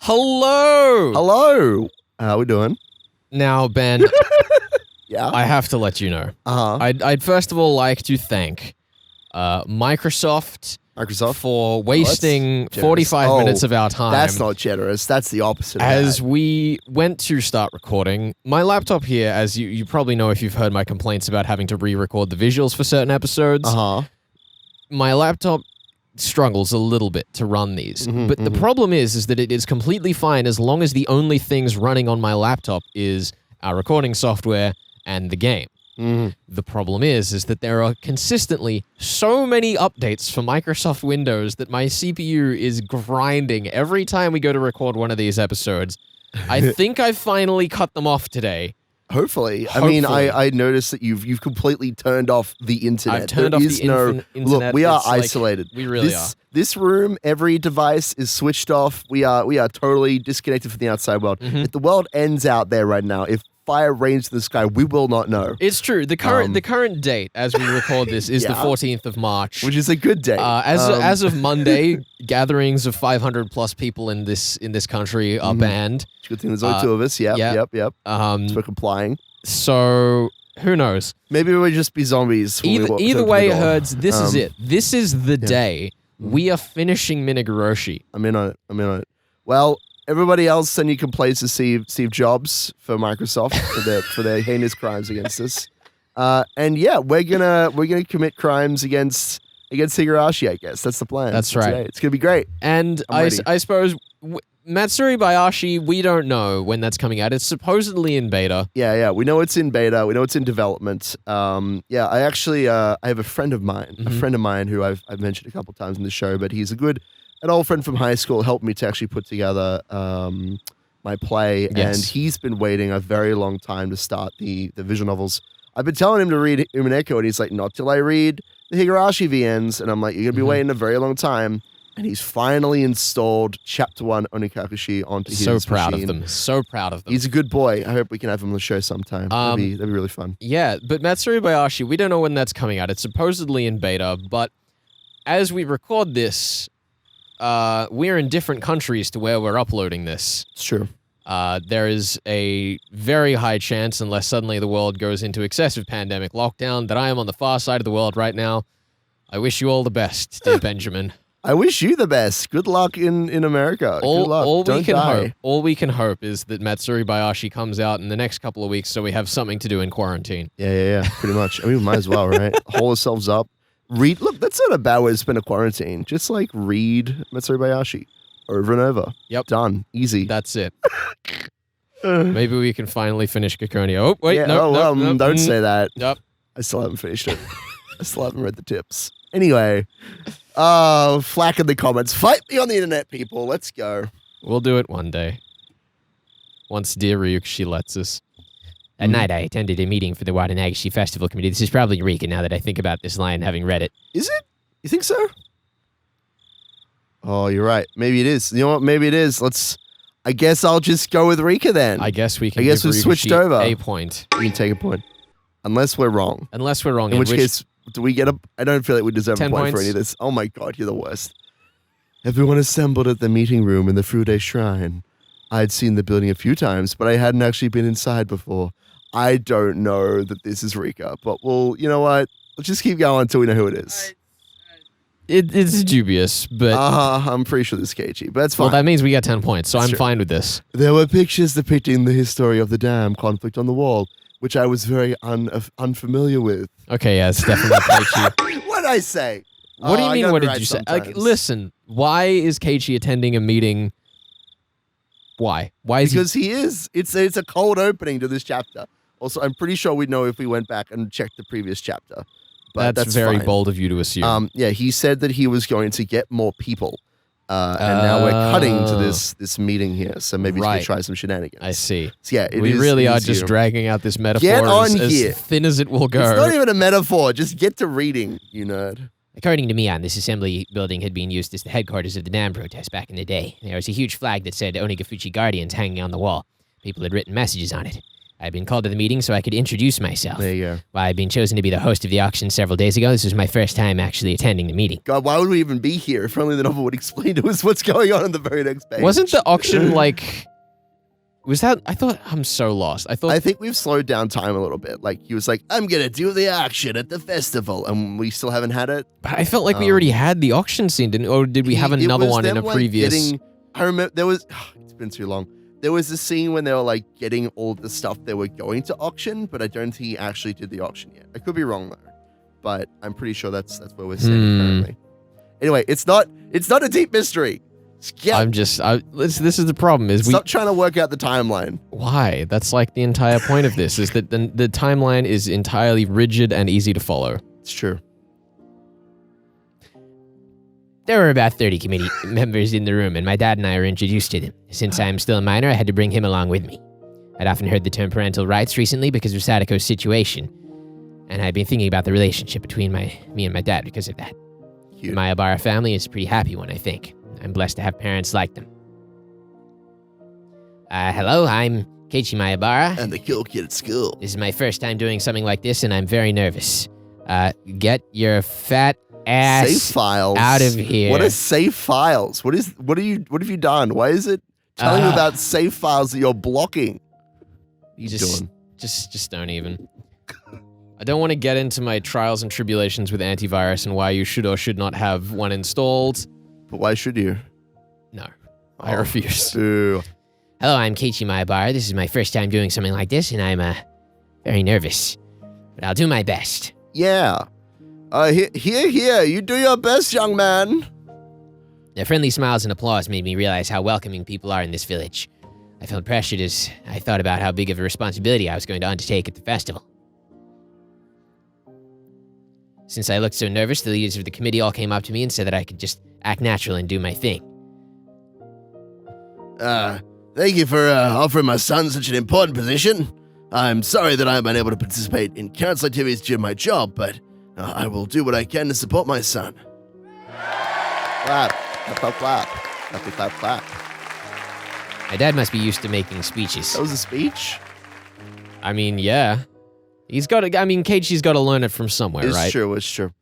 Hello! Hello! How we doing? Now, Ben, Yeah? I have to let you know. Uh-huh. I'd first of all like to thank Microsoft for wasting 45 minutes of our time. That's not generous. That's the opposite of As that. we went to start recording, my laptop here, as you probably know if you've heard my complaints about having to re-record the visuals for certain episodes, my laptop struggles a little bit to run these. But the problem is that it is completely fine as long as the only things running on my laptop is our recording software and the game. The problem is that there are consistently so many updates for Microsoft Windows that my CPU is grinding every time we go to record one of these episodes. I think I finally cut them off today. Hopefully. I mean, I noticed that you've completely turned off the internet. I've turned off the internet. Look, we are isolated. We really are. This room, every device is switched off. We are totally disconnected from the outside world. If the world ends out there right now, if fire rains in the sky, we will not know. It's true. The current date as we record this is the 14th of March, which is a good day. As of Monday, gatherings of 500 plus people in this country are banned. Good thing there's only two of us. Yep. So we're complying. So who knows? Maybe we'll just be zombies. Either way, Herds, this is it. This is the day we are finishing Higurashi. I'm in on it. Well, everybody else send your complaints to Steve Jobs for Microsoft for their heinous crimes against us. And yeah, we're gonna commit crimes against Higurashi, I guess. That's the plan. That's right. Today. It's gonna be great. And I suppose Matsuri Bayashi, we don't know when that's coming out. It's supposedly in beta. Yeah. We know it's in beta. We know it's in development. I actually I have a friend of mine, who I've mentioned a couple times in the show, but he's an old friend from high school, helped me to actually put together my play, and he's been waiting a very long time to start the visual novels. I've been telling him to read Umineko, and he's like, not till I read the Higurashi VNs, and I'm like, you're going to be waiting a very long time. And he's finally installed Chapter 1 Onikakushi onto his machine. So proud of them. He's a good boy. I hope we can have him on the show sometime. That'd be really fun. Yeah, but Matsuri Bayashi, we don't know when that's coming out. It's supposedly in beta, but as we record this, we're in different countries to where we're uploading this. It's true. There is a very high chance, unless suddenly the world goes into excessive pandemic lockdown, that I am on the far side of the world right now. I wish you all the best, dear Benjamin. I wish you the best. Good luck in America. Good luck. Don't die. All we can hope is that Matsuri Bayashi comes out in the next couple of weeks so we have something to do in quarantine. Yeah. Pretty much. I mean, we might as well, right? Hole ourselves up. Read. Look, that's not a bad way to spend a quarantine. Just like read Matsuri Bayashi over and over. Yep. Done. Easy. That's it. Maybe we can finally finish Kikonia. Oh, wait. Yeah, No. Don't say that. Yep. I still haven't finished it. I still haven't read the tips. Anyway. Flack in the comments. Fight me on the internet, people. Let's go. We'll do it one day. Once dear Ryukishi lets us. At night, I attended a meeting for the Watanagashi Festival Committee. This is probably Eureka now that I think about this line, having read it. Is it? You think so? Oh, you're right. Maybe it is. You know what? Maybe it is. I guess I'll just go with Rika then. I guess we we've switched over. A point. We can take a point. Unless we're wrong. In which case, do we get I don't feel like we deserve 10 a point points? for any of this. Oh my god, you're the worst. Everyone assembled at the meeting room in the Fude Shrine. I'd seen the building a few times, but I hadn't actually been inside before. I don't know that this is Rika, but you know what? Let's just keep going until we know who it is. It's dubious, but... I'm pretty sure this is Keiichi, but that's fine. Well, that means we got 10 points, so That's I'm true. fine with this. There were pictures depicting the history of the dam conflict on the wall, which I was very unfamiliar with. Okay, yeah, it's definitely Keiichi. What did I say? What do you mean, what did you say? Listen, why is Keiichi attending a meeting? Why? Why is Because he is. It's a cold opening to this chapter. Also, I'm pretty sure we'd know if we went back and checked the previous chapter. But that's very fine. bold of you to assume. Yeah, he said that he was going to get more people. And now we're cutting to this meeting here, so maybe he's going to try some shenanigans. I see. So yeah, we really are just dragging out this metaphor Get on as here. thin as it will go. It's not even a metaphor. Just get to reading, you nerd. According to Mion, this assembly building had been used as the headquarters of the dam protest back in the day. There was a huge flag that said Onigafuchi Guardians hanging on the wall. People had written messages on it. I've been called to the meeting so I could introduce myself. There you go. Well, I've been chosen to be the host of the auction several days ago. This was my first time actually attending the meeting. God, why would we even be here if only the novel would explain to us what's going on the very next page? Wasn't the auction like... Was that... I thought... I'm so lost. I think we've slowed down time a little bit. Like, he was like, I'm going to do the auction at the festival, and we still haven't had it. But I felt like we already had the auction scene, didn't... Or did we have another one in a previous... I remember there was... it's been too long. There was a scene when they were like getting all the stuff they were going to auction, but I don't think he actually did the auction yet. I could be wrong though, but I'm pretty sure that's where we're sitting currently. Anyway, it's not a deep mystery. This is the problem is Stop trying to work out the timeline. Why? That's like the entire point of this is that the timeline is entirely rigid and easy to follow. It's true. There were about 30 committee members in the room, and my dad and I were introduced to them. Since I'm still a minor, I had to bring him along with me. I'd often heard the term parental rights recently because of Satoko's situation, and I'd been thinking about the relationship between me and my dad because of that. Cute. The Mayabara family is a pretty happy one, I think. I'm blessed to have parents like them. Hello, I'm Keiichi Mayabara. And the cool kid at school. This is my first time doing something like this, and I'm very nervous. Get your fat ass Save files out of here. What are save files? What have you done? Why is it telling you about save files that you're blocking? Just don't even. I don't want to get into my trials and tribulations with antivirus and why you should or should not have one installed. But why should you? No, I refuse. Boo. Hello, I'm Keiichi Mayabara. This is my first time doing something like this, and I'm very nervous. But I'll do my best. Yeah. Here, you do your best, young man. The friendly smiles and applause made me realize how welcoming people are in this village. I felt pressured as I thought about how big of a responsibility I was going to undertake at the festival. Since I looked so nervous, the leaders of the committee all came up to me and said that I could just act natural and do my thing. Thank you for offering my son such an important position. I'm sorry that I'm unable to participate in council activities due to my job, but I will do what I can to support my son. Clap. Clap, clap. Clap, clap, clap. My dad must be used to making speeches. That was a speech? I mean, yeah. Keiichi's got to learn it from somewhere, right? It's true.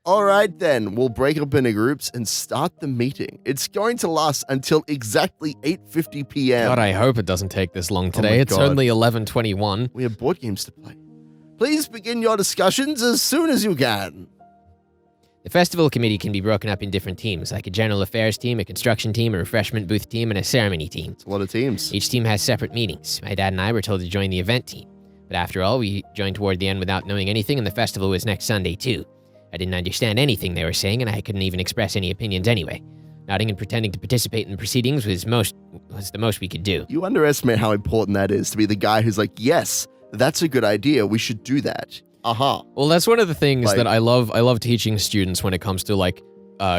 All right, then. We'll break up into groups and start the meeting. It's going to last until exactly 8:50 p.m. God, I hope it doesn't take this long today. my It's God. only 11:21. We have board games to play. Please begin your discussions as soon as you can. The festival committee can be broken up in different teams, like a general affairs team, a construction team, a refreshment booth team, and a ceremony team. It's a lot of teams. Each team has separate meetings. My dad and I were told to join the event team. But after all, we joined toward the end without knowing anything, and the festival was next Sunday, too. I didn't understand anything they were saying, and I couldn't even express any opinions anyway. Nodding and pretending to participate in the proceedings was the most we could do. You underestimate how important that is to be the guy who's like, yes, that's a good idea. We should do that. Well, that's one of the things Like- that I love teaching students when it comes to like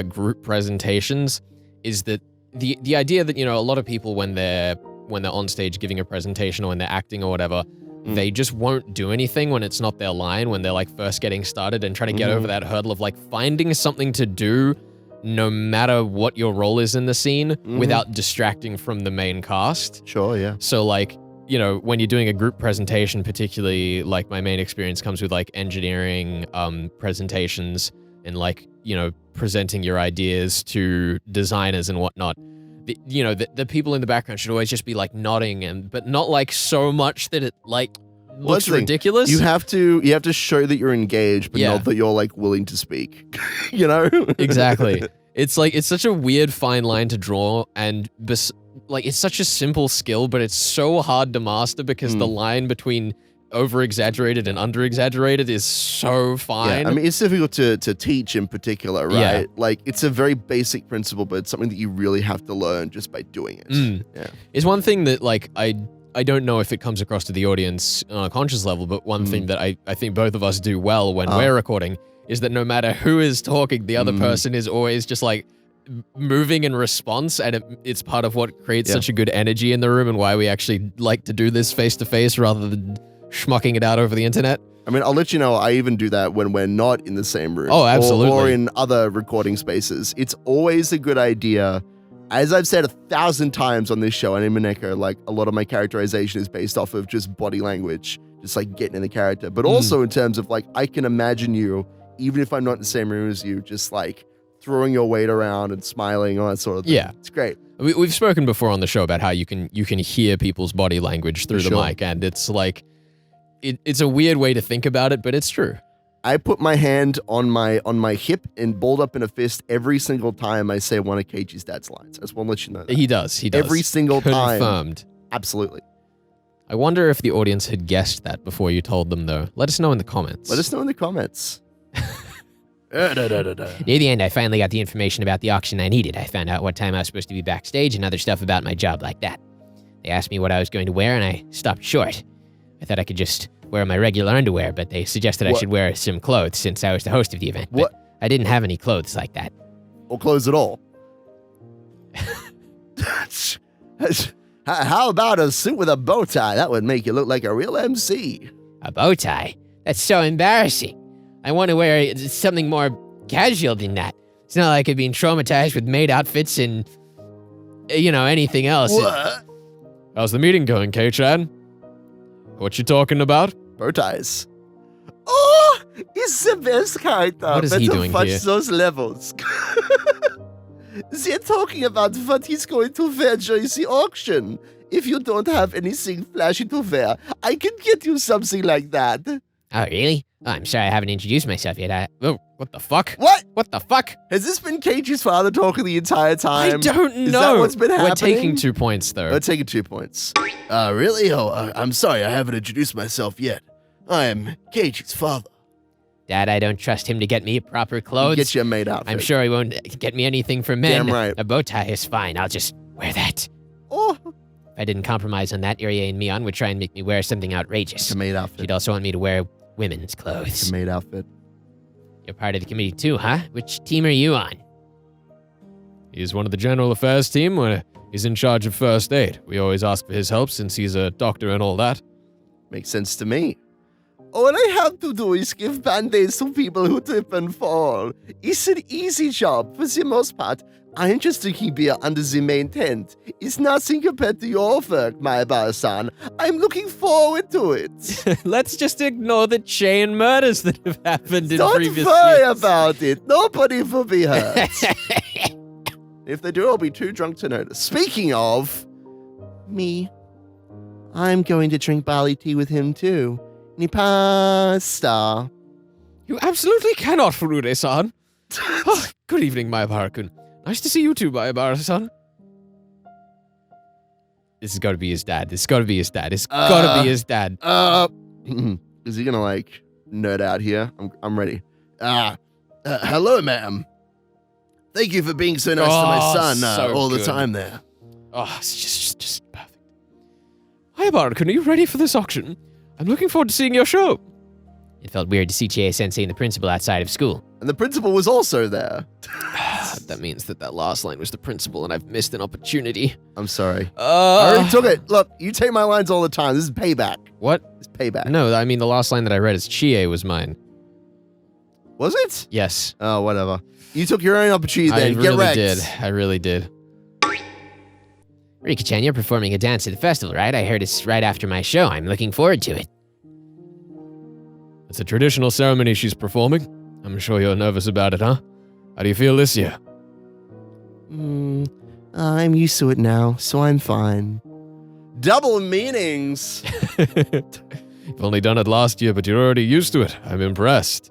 group presentations is that the idea that, you know, a lot of people when they're on stage giving a presentation or when they're acting or whatever, they just won't do anything when it's not their line, when they're like first getting started and trying to get over that hurdle of like finding something to do no matter what your role is in the scene without distracting from the main cast. Sure, yeah. So like, you know, when you're doing a group presentation, particularly like my main experience comes with like engineering presentations and like, you know, presenting your ideas to designers and whatnot. The people in the background should always just be like nodding but not like so much that it like looks ridiculous. You have to show that you're engaged, but Yeah. not that you're like willing to speak. You know? Exactly. It's like, it's such a weird fine line to draw and like it's such a simple skill, but it's so hard to master because the line between over-exaggerated and under-exaggerated is so fine. Yeah, I mean, it's difficult to teach in particular, right? Yeah. Like, it's a very basic principle, but it's something that you really have to learn just by doing it. Yeah. It's one thing that, like, I don't know if it comes across to the audience on a conscious level, but one thing that I think both of us do well when we're recording is that no matter who is talking, the other person is always just, like, moving in response, and it's part of what creates such a good energy in the room and why we actually like to do this face-to-face rather than schmucking it out over the internet. I mean, I'll let you know, I even do that when we're not in the same room. Oh, absolutely. Or in other recording spaces. It's always a good idea as I've said 1,000 times on this show, Anime Neko, like a lot of my characterization is based off of just body language, just like getting in the character. But also in terms of like, I can imagine you, even if I'm not in the same room as you, just like throwing your weight around and smiling, all that sort of thing. Yeah. It's great. We've spoken before on the show about how you can hear people's body language through the mic, and it's like, it's a weird way to think about it, but it's true. I put my hand on my hip and balled up in a fist every single time I say one of Keiichi's dad's lines. I just want to let you know that. He does. Every single time. Confirmed. Absolutely. I wonder if the audience had guessed that before you told them, though. Let us know in the comments. Let us know in the comments. Near the end, I finally got the information about the auction I needed. I found out what time I was supposed to be backstage and other stuff about my job like that. They asked me what I was going to wear, and I stopped short. I thought I could just wear my regular underwear, but they suggested I should wear some clothes since I was the host of the event. What? But I didn't have any clothes like that. Or clothes at all. How about a suit with a bow tie? That would make you look like a real MC. A bow tie? That's so embarrassing. I want to wear something more casual than that. It's not like I've been traumatized with maid outfits and, anything else. What? How's the meeting going, Kei-chan? What you talking about? Bow ties. Oh, he's the best character. What is he doing fudge here? Those levels. They're talking about what he's going to wear during the auction. If you don't have anything flashy to wear, I can get you something like that. Oh, really? Oh, I'm sorry I haven't introduced myself yet. Oh, what the fuck? What? What the fuck? Has this been Keiichi's father talking the entire time? I don't know. Is that what's been happening? We're taking 2 points, though. We're taking 2 points. Really? Oh, I'm sorry. I haven't introduced myself yet. I'm Keiichi's father. Dad, I don't trust him to get me proper clothes. Get you a maid outfit. I'm sure he won't get me anything for men. Damn right. A bow tie is fine. I'll just wear that. Oh, If I didn't compromise on that, Irie and Mion would try and make me wear something outrageous. it's a maid outfit. She'd also want me to wear women's It's clothes. a maid outfit. You're part of the committee too, huh? Which team are you on? He's one of the general affairs team. He's in charge of first aid. We always ask for his help since he's a doctor and all that. Makes sense to me. All I have to do is give band-aids to people who trip and fall. It's an easy job for the most part. I'm just drinking beer under the main tent. It's nothing compared to your work, my bar-san. I'm looking forward to it. Let's just ignore the chain murders that have happened in Don't previous worry years. about it. Nobody will be hurt. If they do, I'll be too drunk to notice. Speaking of me, I'm going to drink barley tea with him too. Ni pasta. You absolutely cannot, Furude-san. Oh, good evening, Maebara-kun. Nice to see you too, Maebara-san. This has got to be his dad. This has got to be his dad. It's got to be his dad. Is he gonna like nerd out here? I'm ready. Hello, ma'am. Thank you for being so nice to my son so all the good. time there. Oh, it's just perfect. Maebara-kun, are you ready for this auction? I'm looking forward to seeing your show. It felt weird to see Chie-sensei and the principal outside of school. And the principal was also there. That means that last line was the principal, and I've missed an opportunity. I'm sorry. I already Uh, took it. Look, you take my lines all the time. This is payback. what? It's payback. No, I mean the last line that I read is Chie was mine. Was it? Yes, Oh, whatever. You took your own opportunity I then. Get really wrecked. did. I really did. Rika-chan, you're performing a dance at the festival, right? I heard it's right after my show. I'm looking forward to it. It's a traditional ceremony she's performing. I'm sure you're nervous about it, huh? How do you feel this year? I'm used to it now, so I'm fine. Double meanings. You've only done it last year, but you're already used to it. I'm impressed.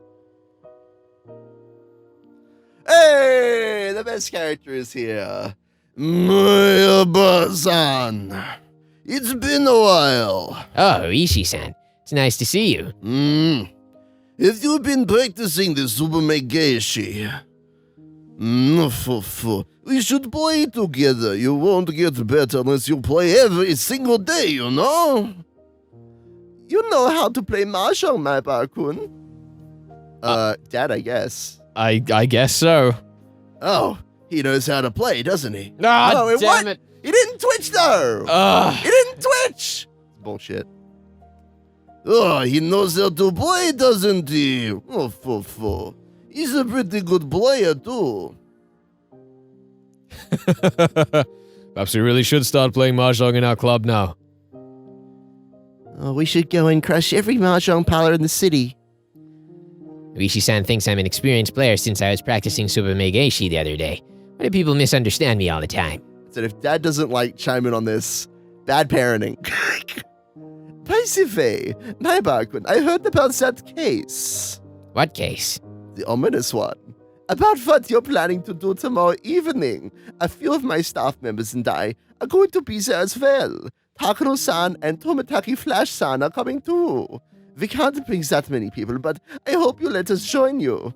Hey, the best character is here. Maebara-san. It's been a while. Oh, Ishii-san. It's nice to see you. Have you been practicing the Subume Geishi? We should play together. You won't get better unless you play every single day, you know? You know how to play Marshall, Maebara-kun. Dad, I guess. I guess so. Oh, he knows how to play, doesn't he? Ah, Oh, wait, damn what? it. He didn't twitch, though! He didn't twitch! Bullshit. Oh, he knows how to play, doesn't he? Oh, He's a pretty good player, too. Perhaps we really should start playing mahjong in our club now. Oh, we should go and crush every mahjong parlor in the city. Rishi-san thinks I'm an experienced player since I was practicing Super Megeishi the other day. Why do people misunderstand me all the time? Said if Dad doesn't chime in on this, bad parenting. By the way, Naiba-kun, I heard about that case. What case? The ominous one. About what you're planning to do tomorrow evening. A few of my staff members and I are going to be there as well. Takano-san and Tomitaki Flash-san are coming too. We can't bring that many people, but I hope you let us join you.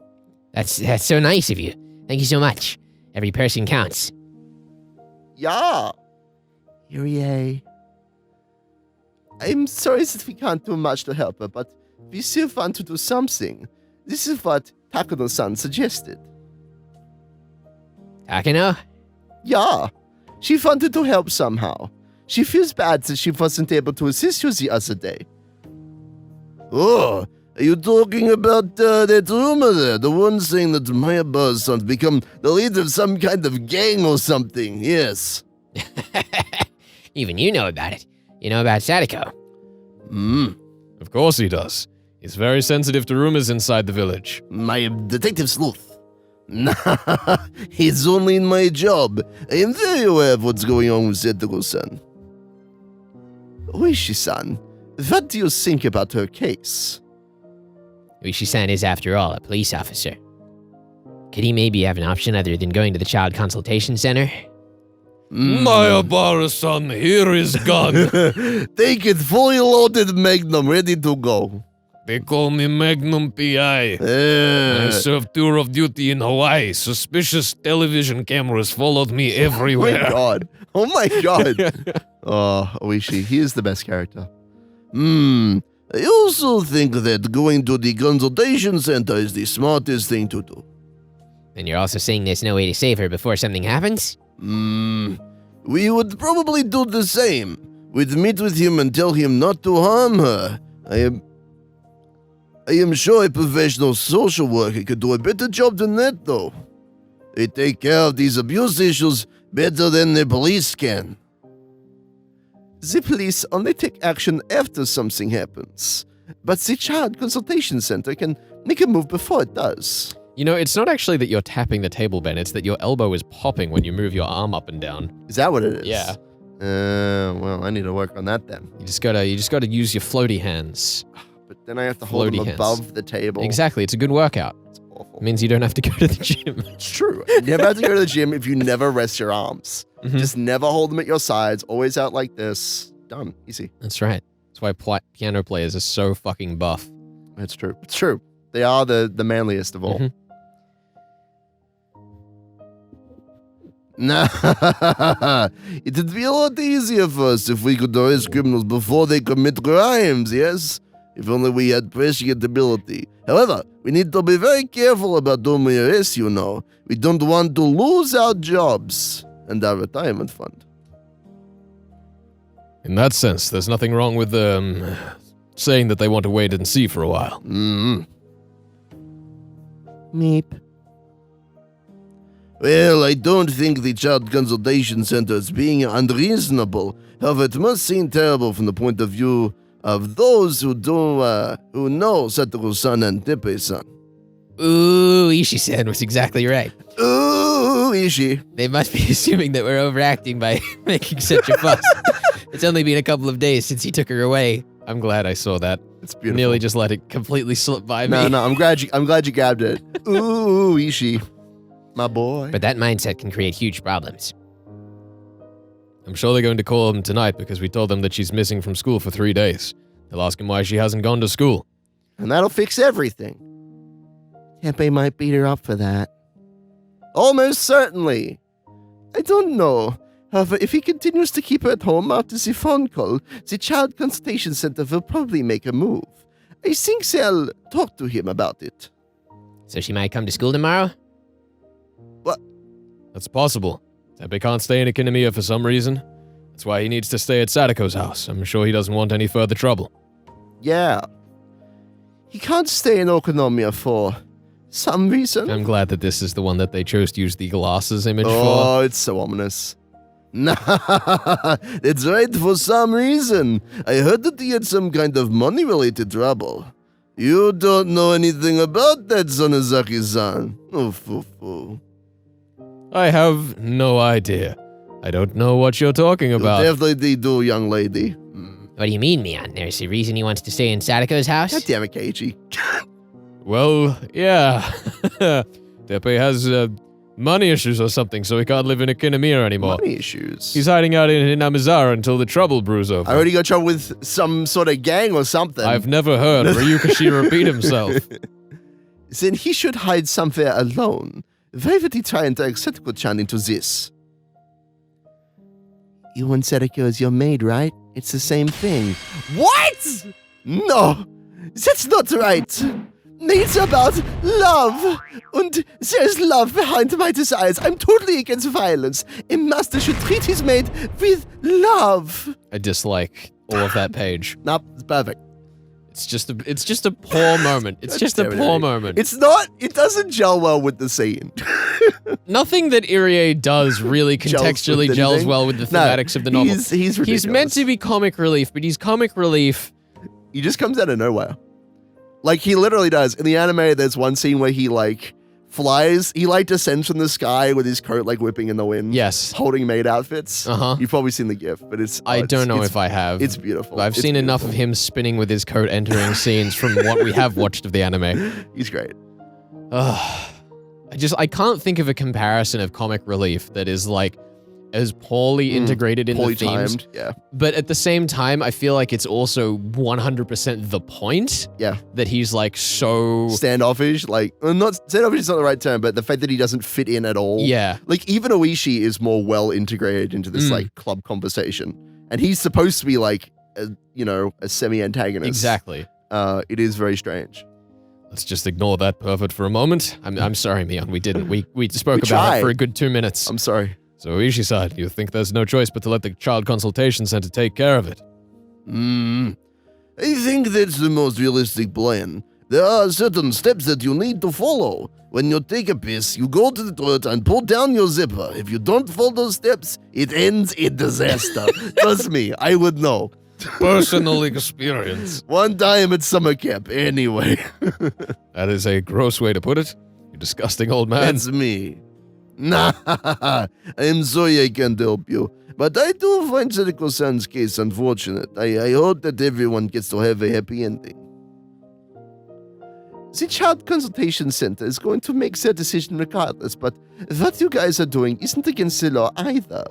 That's so nice of you. Thank you so much. Every person counts. Yeah. Yurie. I'm sorry that we can't do much to help her, but we still want to do something. This is what Takano-san suggested. Takano? Yeah. She wanted to help somehow. She feels bad that she wasn't able to assist you the other day. Oh, are you talking about that rumor there? The one saying that Maya-san's son become the leader of some kind of gang or something, yes. Even you know about it. You know about Satoko. Of course he does. He's very sensitive to rumors inside the village. My detective sleuth. Nah, it's only in my job. I am very aware of what's going on with Satoko-san. Oishi-san, what do you think about her case? Rishi-san is, after all, a police officer. Could he maybe have an option other than going to the child consultation center? Maya-san, here is gun. Take it, fully loaded Magnum, ready to go. They call me Magnum P.I. I served tour of duty in Hawaii. Suspicious television cameras followed me everywhere. Oh my god. Oh, Oishi, he is the best character. I also think that going to the consultation center is the smartest thing to do. And you're also saying there's no way to save her before something happens? We would probably do the same. We'd meet with him and tell him not to harm her. I am sure a professional social worker could do a better job than that, though. They take care of these abuse issues better than the police can. The police only take action after something happens, but the child consultation center can make a move before it does. You know, it's not actually that you're tapping the table, Ben. It's that your elbow is popping when you move your arm up and down. Is that what it is? Yeah. Well, I need to work on that then. You just gotta use your floaty hands. But then I have to hold them above the table. Exactly. It's a good workout. It's awful. It means you don't have to go to the gym. It's true. You never have to go to the gym if you never rest your arms. Just never hold them at your sides. Always out like this. Done. Easy. That's right. That's why piano players are so fucking buff. It's true. It's true. They are the manliest of all. Nah, it'd be a lot easier for us if we could arrest criminals before they commit crimes, yes? If only we had prescient ability. However, we need to be very careful about whom we arrest, you know. We don't want to lose our jobs and our retirement fund. In that sense, there's nothing wrong with saying that they want to wait and see for a while. Meep. Well, I don't think the Child Consultation Center is being unreasonable. However, it must seem terrible from the point of view of those who know Satoko-san and Teppei-san. Ooh, Ishii-san was exactly right. Ooh, Ishii. They must be assuming that we're overacting by making such a fuss. It's only been a couple of days since he took her away. I'm glad I saw that. It's beautiful. Nearly just let it completely slip by me. No, I'm glad you grabbed it. Ooh, Ishii. My boy. But that mindset can create huge problems. I'm sure they're going to call him tonight because we told them that she's missing from school for 3 days. They'll ask him why she hasn't gone to school. And that'll fix everything. Teppei might beat her up for that. Almost certainly. I don't know. However, if he continues to keep her at home after the phone call, the Child Consultation Center will probably make a move. I think they'll talk to him about it. So she might come to school tomorrow? What? That's possible. Teppei can't stay in Ikinomiya for some reason. That's why he needs to stay at Satoko's house. I'm sure he doesn't want any further trouble. Yeah. He can't stay in Okonomiya for some reason. I'm glad that this is the one that they chose to use the glasses image for. Oh, it's so ominous. Nah, it's right for some reason. I heard that he had some kind of money-related trouble. You don't know anything about that, Sonozaki-san. Oh, foo-foo. I have no idea. I don't know what you're talking You about. definitely do, young lady. What do you mean, Mion? There's a reason he wants to stay in Satoko's house? God damn it, Keiichi. Well, yeah. Tepe has money issues or something, so he can't live in a Kinomiya anymore. Money issues. He's hiding out in Amazara until the trouble brews over. I already got trouble with some sort of gang or something. I've never heard Ryukashi repeat himself. Then he should hide somewhere alone. Why would he try and drag Satoko-chan into this? You want Satoko as your maid, right? It's the same thing. What? No, that's not right. Maids are about love. And there's love behind my desires. I'm totally against violence. A master should treat his maid with love. I dislike all of that page. Nope, it's perfect. It's just a poor moment. It's just a poor moment. It's not, it doesn't gel well with the scene. Nothing that Irie does really contextually gels anything. well with the thematics of the novel. He's ridiculous. He's meant to be comic relief, but he's comic relief. He just comes out of nowhere. Like, he literally does. In the anime, there's one scene where he, like, flies. He, like, descends from the sky with his coat, like, whipping in the wind. Yes. Holding maid outfits. Uh-huh. You've probably seen the GIF, but it's... I don't know if I have. It's beautiful. I've seen enough of him spinning with his coat entering scenes from what we have watched of the anime. He's great. I can't think of a comparison of comic relief that is, like, as poorly integrated in the themes. Timed, yeah. But at the same time, I feel like it's also 100% the point. Yeah. That he's like so standoffish, like not standoffish is not the right term, but the fact that he doesn't fit in at all. Yeah. Like even Oishi is more well integrated into this like club conversation, and he's supposed to be like a semi-antagonist. Exactly. It is very strange. Let's just ignore that pervert for a moment. I'm sorry, Mion. We didn't. We spoke about it for a good 2 minutes. I'm sorry. So Oishi-san, you think there's no choice but to let the child consultation center take care of it? I think that's the most realistic plan. There are certain steps that you need to follow. When you take a piss, you go to the toilet and pull down your zipper. If you don't follow those steps, it ends in disaster. Trust me, I would know. Personal experience. One time at summer camp, anyway. That is a gross way to put it. You disgusting old man. That's me. Nah, I'm sorry I can't help you. But I do find Satoko-san's case unfortunate. I hope that everyone gets to have a happy ending. The Child Consultation Center is going to make their decision regardless, but what you guys are doing isn't against the law either.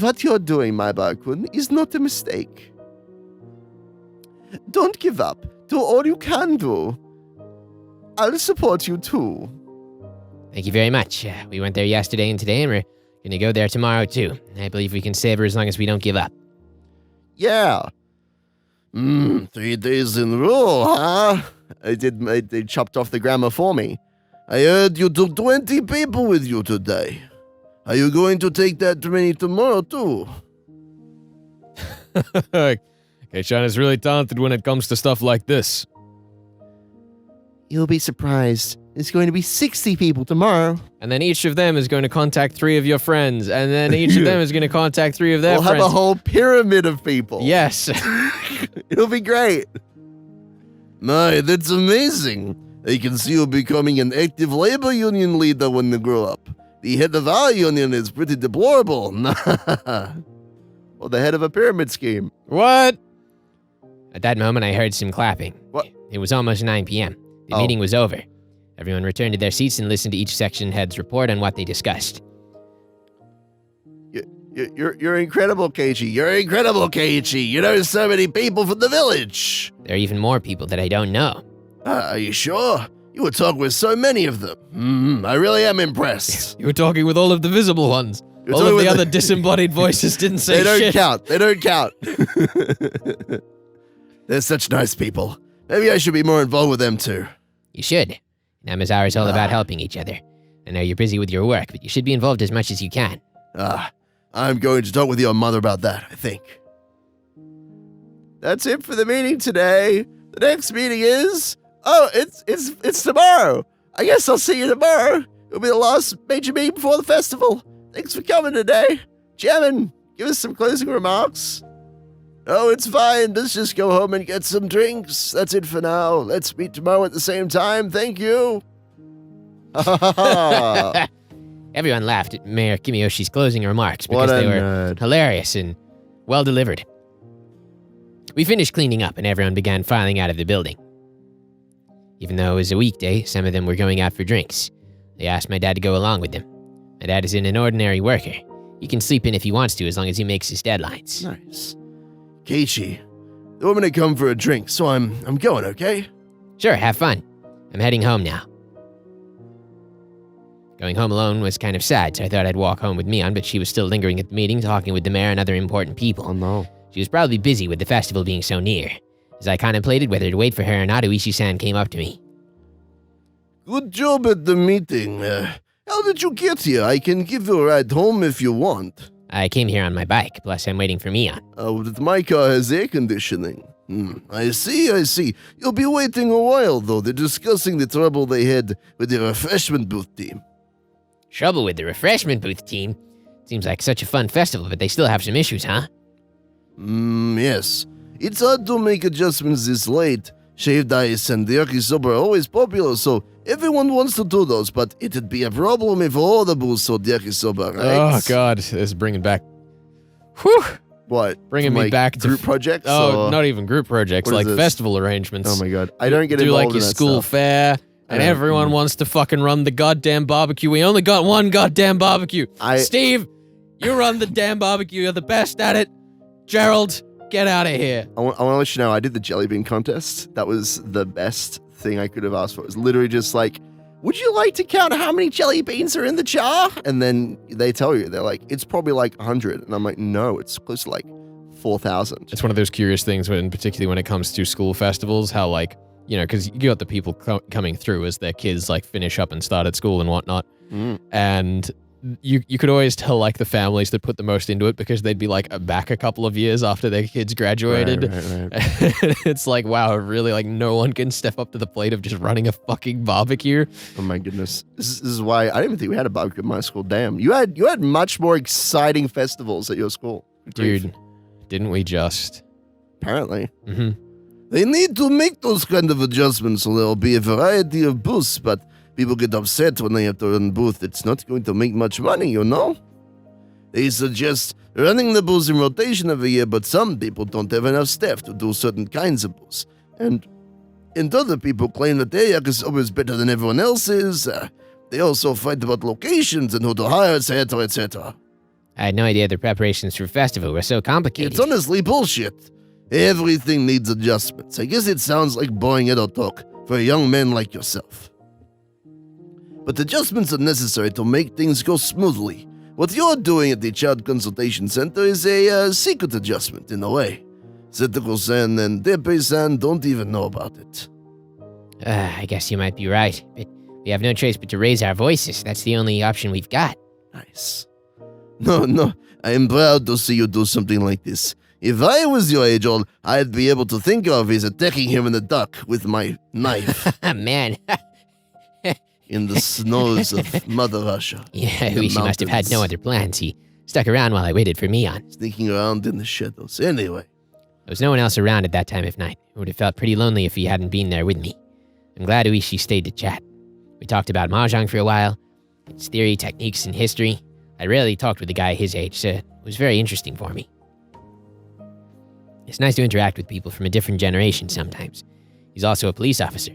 What you're doing, my Bakun, is not a mistake. Don't give up. Do all you can do. I'll support you too. Thank you very much. We went there yesterday and today, and we're going to go there tomorrow, too. I believe we can save her as long as we don't give up. Yeah. 3 days in a row, huh? They chopped off the grammar for me. I heard you took 20 people with you today. Are you going to take that many tomorrow, too? Kei-chan is really talented when it comes to stuff like this. You'll be surprised. There's going to be 60 people tomorrow. And then each of them is going to contact 3 of your friends. And then each of them is going to contact 3 of their friends. We'll have a whole pyramid of people. Yes. It'll be great. My, that's amazing. I can see you becoming an active labor union leader when you grow up. The head of our union is pretty deplorable. Or the head of a pyramid scheme. What? At that moment, I heard some clapping. What? It was almost 9 p.m. The meeting was over. Everyone returned to their seats and listened to each section head's report on what they discussed. You're incredible, Keiichi. You're incredible, Keiichi. You know so many people from the village. There are even more people that I don't know. Are you sure? You were talking with so many of them. I really am impressed. You were talking with all of the visible ones. All of the other disembodied voices didn't say shit. They don't count. They don't count. They're such nice people. Maybe I should be more involved with them too. You should. Amazara is all about helping each other. I know you're busy with your work, but you should be involved as much as you can. I'm going to talk with your mother about that, I think. That's it for the meeting today. The next meeting is... it's tomorrow. I guess I'll see you tomorrow. It'll be the last major meeting before the festival. Thanks for coming today. Chairman, give us some closing remarks. Oh, it's fine. Let's just go home and get some drinks. That's it for now. Let's meet tomorrow at the same time. Thank you. Everyone laughed at Mayor Kimiyoshi's closing remarks What because a they were nerd. hilarious and well delivered. We finished cleaning up and everyone began filing out of the building. Even though it was a weekday, some of them were going out for drinks. They asked my dad to go along with them. My dad isn't an ordinary worker. He can sleep in if he wants to as long as he makes his deadlines. Nice. Keiichi, they want me to come for a drink, so I'm going, okay? Sure, have fun. I'm heading home now. Going home alone was kind of sad, so I thought I'd walk home with Mion, but she was still lingering at the meeting, talking with the mayor and other important people. Oh no. She was probably busy with the festival being so near. As I contemplated whether to wait for her or not, Uishi-san came up to me. Good job at the meeting. How did you get here? I can give you a ride home if you want. I came here on my bike, plus I'm waiting for Mion. Oh, my car has air conditioning. I see. You'll be waiting a while, though. They're discussing the trouble they had with the refreshment booth team. Trouble with the refreshment booth team? Seems like such a fun festival, but they still have some issues, huh? Yes. It's hard to make adjustments this late. Shaved ice and the yakisoba are always popular, so everyone wants to do those, but it'd be a problem if all the booths sold yakisoba, right? Oh, God. This is bringing back... Whew! What? Bringing From, me back to... group projects? Oh, or- not even group projects, What is like this? festival arrangements. Oh my god. I don't get Do involved like your in that school stuff. fair, and don't- everyone wants to fucking run the goddamn barbecue. We only got one goddamn barbecue. Steve, you run the damn barbecue. You're the best at it. Gerald, get out of here. I want to let you know, I did the jelly bean contest. That was the best thing I could have asked for. It was literally just like, would you like to count how many jelly beans are in the jar? And then they tell you, they're like, it's probably like 100. And I'm like, no, it's close to like 4,000. It's one of those curious things, when, particularly when it comes to school festivals, how like, you know, because you got the people coming through as their kids like finish up and start at school and whatnot. And you could always tell like the families that put the most into it because they'd be like back a couple of years after their kids graduated. Right. It's like, wow, really, like no one can step up to the plate of just running a fucking barbecue. Oh my goodness. This is why I didn't even think we had a barbecue at my school. Damn. You had much more exciting festivals at your school. Dude, didn't we just? Apparently. Mm-hmm. They need to make those kind of adjustments so there'll be a variety of booths, but people get upset when they have to run booth. It's not going to make much money, you know? They suggest running the booths in rotation every year, but some people don't have enough staff to do certain kinds of booths. And other people claim that their yakisoba is better than everyone else's. They also fight about locations and who to hire, etc., etc. I had no idea the preparations for festival were so complicated. It's honestly bullshit. Everything needs adjustments. I guess it sounds like boring idle talk for a young man like yourself. But adjustments are necessary to make things go smoothly. What you're doing at the Child Consultation Center is a secret adjustment, in a way. Satoko-san and Teppei-san don't even know about it. I guess you might be right, but we have no choice but to raise our voices. That's the only option we've got. Nice. No, I am proud to see you do something like this. If I was your age, all I'd be able to think of is attacking him in the dark with my knife Man. in the snows of Mother Russia. Yeah, he must have had no other plans. He stuck around while I waited for Mion. Sneaking around in the shadows. Anyway. There was no one else around at that time of night. It would have felt pretty lonely if he hadn't been there with me. I'm glad Uishi stayed to chat. We talked about Mahjong for a while, its theory, techniques, and history. I rarely talked with a guy his age, so it was very interesting for me. It's nice to interact with people from a different generation sometimes. He's also a police officer.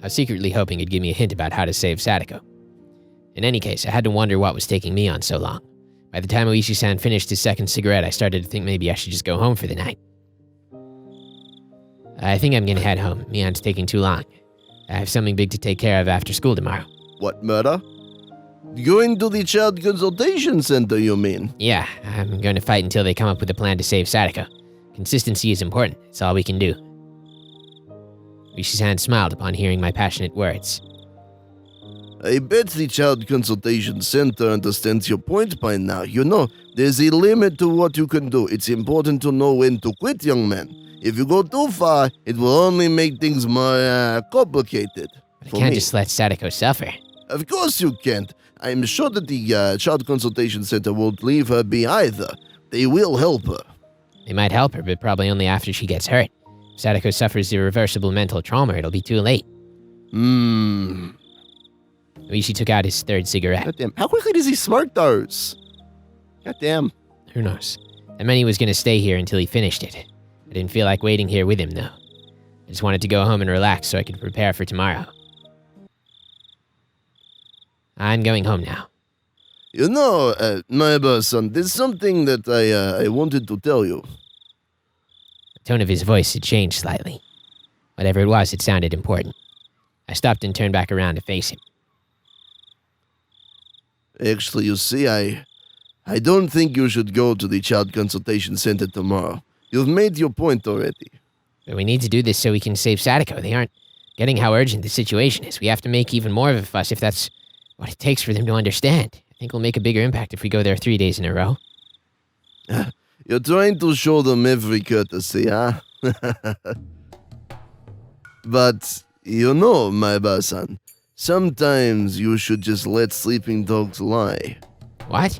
I was secretly hoping he'd give me a hint about how to save Satoko. In any case, I had to wonder what was taking me on so long. By the time Uishi-san finished his second cigarette, I started to think maybe I should just go home for the night. I think I'm gonna head home. Mion's taking too long. I have something big to take care of after school tomorrow. What, murder? Going to the Child Consultation Center, you mean? Yeah, I'm going to fight until they come up with a plan to save Satoko. Consistency is important. It's all we can do. Uishi-san smiled upon hearing my passionate words. I bet the Child Consultation Center understands your point by now. You know, there's a limit to what you can do. It's important to know when to quit, young man. If you go too far, it will only make things more complicated. But I can't just let Satoko suffer. Of course you can't. I'm sure that the Child Consultation Center won't leave her be either. They will help her. They might help her, but probably only after she gets hurt. If Satoko suffers irreversible mental trauma, it'll be too late. Keiichi took out his third cigarette. Goddamn. How quickly does he smoke those? Goddamn. Who knows? That meant he was going to stay here until he finished it. I didn't feel like waiting here with him, though. I just wanted to go home and relax so I could prepare for tomorrow. I'm going home now. You know, my son, there's something that I wanted to tell you. The tone of his voice had changed slightly. Whatever it was, it sounded important. I stopped and turned back around to face him. Actually, you see, I don't think you should go to the Child Consultation Center tomorrow. You've made your point already. But we need to do this so we can save Satoko. They aren't getting how urgent the situation is. We have to make even more of a fuss if that's what it takes for them to understand. I think we'll make a bigger impact if we go there 3 days in a row. You're trying to show them every courtesy, huh? But, you know, my son, sometimes you should just let sleeping dogs lie. What?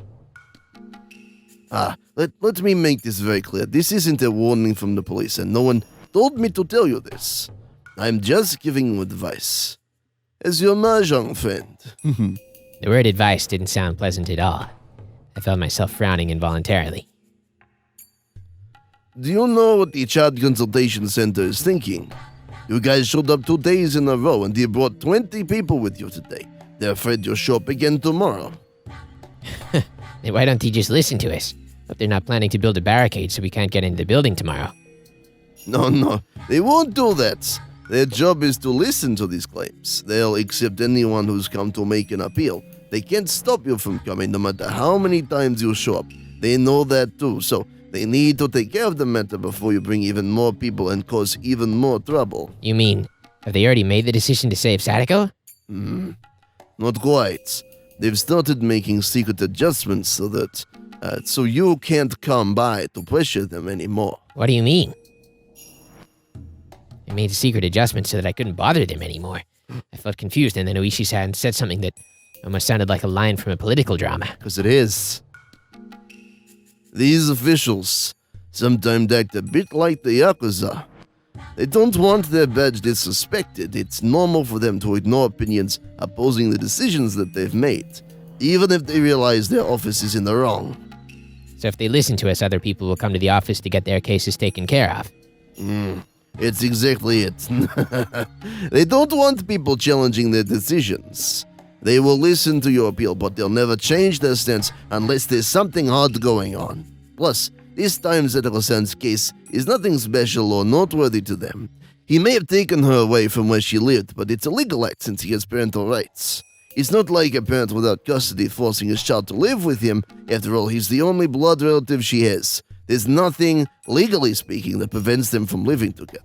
Let me make this very clear. This isn't a warning from the police, and no one told me to tell you this. I'm just giving you advice. As your mahjong friend. The word advice didn't sound pleasant at all. I felt myself frowning involuntarily. Do you know what the Child Consultation Center is thinking? You guys showed up 2 days in a row, and you brought 20 people with you today. They're afraid you'll show up again tomorrow. Then why don't they just listen to us? But they're not planning to build a barricade so we can't get into the building tomorrow. No, they won't do that. Their job is to listen to these claims. They'll accept anyone who's come to make an appeal. They can't stop you from coming no matter how many times you show up. They know that too, so they need to take care of the matter before you bring even more people and cause even more trouble. You mean, have they already made the decision to save Satoko? Not quite. They've started making secret adjustments so that so you can't come by to pressure them anymore. What do you mean? They made a secret adjustment so that I couldn't bother them anymore. I felt confused, and then Oishi-san said something that almost sounded like a line from a political drama. Because it is. These officials sometimes act a bit like the Yakuza. They don't want their badge disrespected. It's normal for them to ignore opinions opposing the decisions that they've made, even if they realize their office is in the wrong. So if they listen to us, other people will come to the office to get their cases taken care of. It's exactly it. They don't want people challenging their decisions. They will listen to your appeal, but they'll never change their stance unless there's something hard going on. Plus, this time Satoko-san's case is nothing special or noteworthy to them. He may have taken her away from where she lived, but it's a legal act since he has parental rights. It's not like a parent without custody forcing his child to live with him. After all, he's the only blood relative she has. There's nothing, legally speaking, that prevents them from living together.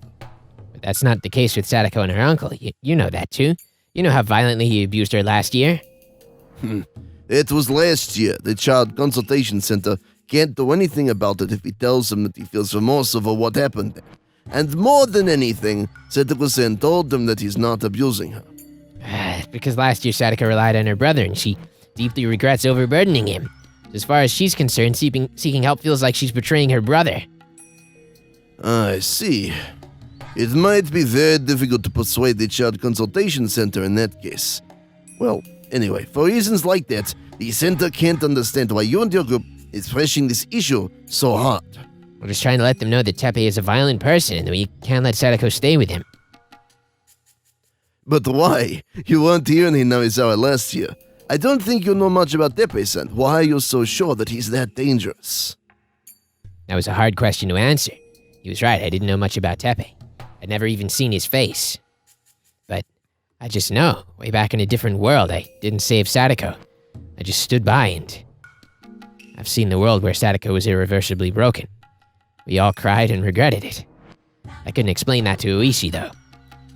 But that's not the case with Satoko and her uncle. You know that, too. You know how violently he abused her last year? It was last year. The Child Consultation Center can't do anything about it if he tells them that he feels remorse over what happened there. And more than anything, Satoko-san told them that he's not abusing her. Because last year Satoko relied on her brother, and she deeply regrets overburdening him. As far as she's concerned, seeking help feels like she's betraying her brother. I see. It might be very difficult to persuade the Child Consultation Center in that case. Well, anyway, for reasons like that, the center can't understand why you and your group is pressing this issue so hard. We're just trying to let them know that Teppei is a violent person and that we can't let Satoko stay with him. But why? You weren't here in Hinamizawa last year. I don't think you know much about Teppei-san. Why are you so sure that he's that dangerous? That was a hard question to answer. He was right, I didn't know much about Teppei. I'd never even seen his face. But I just know, way back in a different world, I didn't save Satoko. I just stood by and... I've seen the world where Satoko was irreversibly broken. We all cried and regretted it. I couldn't explain that to Oishi, though.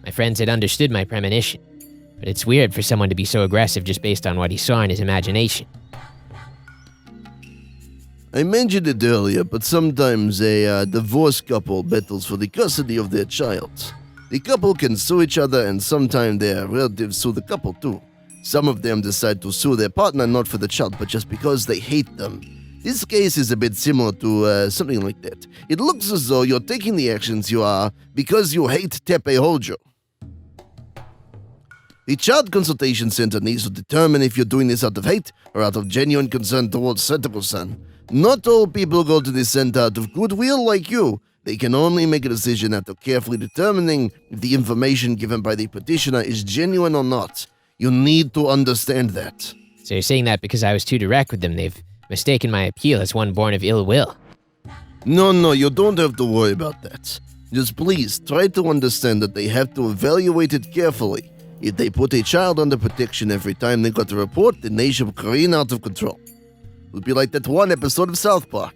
My friends had understood my premonition, but it's weird for someone to be so aggressive just based on what he saw in his imagination. I mentioned it earlier, but sometimes a divorced couple battles for the custody of their child. The couple can sue each other, and sometimes their relatives sue the couple too. Some of them decide to sue their partner not for the child, but just because they hate them. This case is a bit similar to something like that. It looks as though you're taking the actions you are because you hate Tepe Hojo. The Child Consultation Center needs to determine if you're doing this out of hate or out of genuine concern towards Satoko-san. Not all people go to this center out of goodwill like you. They can only make a decision after carefully determining if the information given by the petitioner is genuine or not. You need to understand that. So you're saying that because I was too direct with them, they've mistaken my appeal as one born of ill will. No, you don't have to worry about that. Just please try to understand that they have to evaluate it carefully. If they put a child under protection every time they got a report, the nation will careen out of control. It would be like that one episode of South Park.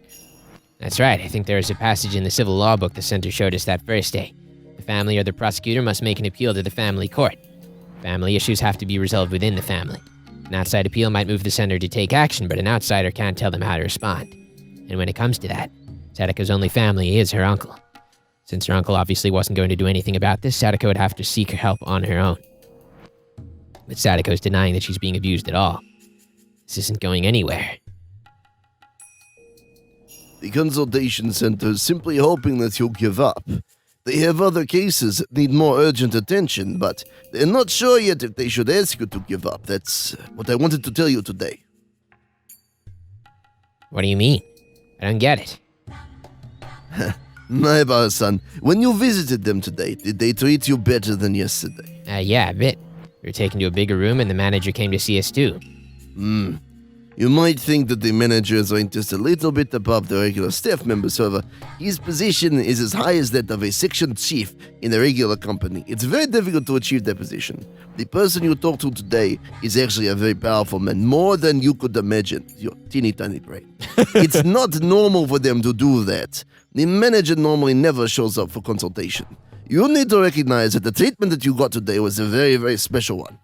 That's right, I think there is a passage in the civil law book the center showed us that first day. The family or the prosecutor must make an appeal to the family court. Family issues have to be resolved within the family. An outside appeal might move the center to take action, but an outsider can't tell them how to respond. And when it comes to that, Satoko's only family is her uncle. Since her uncle obviously wasn't going to do anything about this, Satoko would have to seek help on her own. But Satoko's denying that she's being abused at all. This isn't going anywhere. The consultation center is simply hoping that you'll give up. They have other cases that need more urgent attention, but they're not sure yet if they should ask you to give up. That's what I wanted to tell you today. What do you mean? I don't get it. Naibara-san, when you visited them today, did they treat you better than yesterday? Yeah, a bit. We were taken to a bigger room and the manager came to see us too. You might think that the managers are just a little bit above the regular staff members, however, his position is as high as that of a section chief in a regular company. It's very difficult to achieve that position. The person you talked to today is actually a very powerful man, more than you could imagine, your teeny tiny brain. It's not normal for them to do that. The manager normally never shows up for consultation. You need to recognize that the treatment that you got today was a very, very special one.